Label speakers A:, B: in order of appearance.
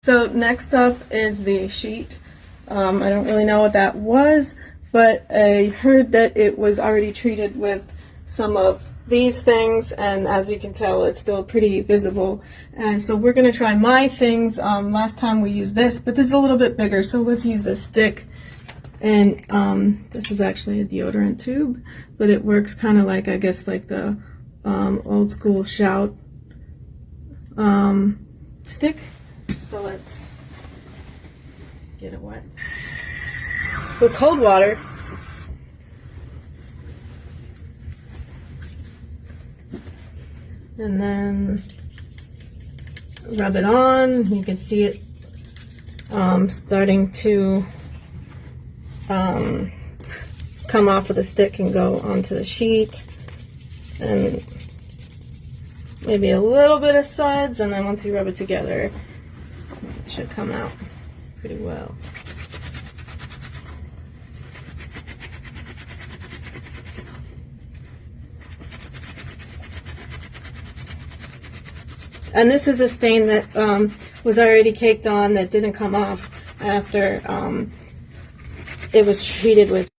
A: So next up is the sheet. I don't really know what that was, but I heard that it was already treated with some of these things, and as you can tell, it's still pretty visible. And so we're going to try my things. Last time we used this, but this is a little bit bigger, so let's use this stick. And this is actually a deodorant tube, but it works kind of like, I guess, like the old school Shout stick. So let's get it wet with cold water. And then rub it on. You can see it starting to come off of the stick and go onto the sheet. And maybe a little bit of suds, and then once you rub it together, it should come out pretty well. And this is a stain that was already caked on, that didn't come off after it was treated with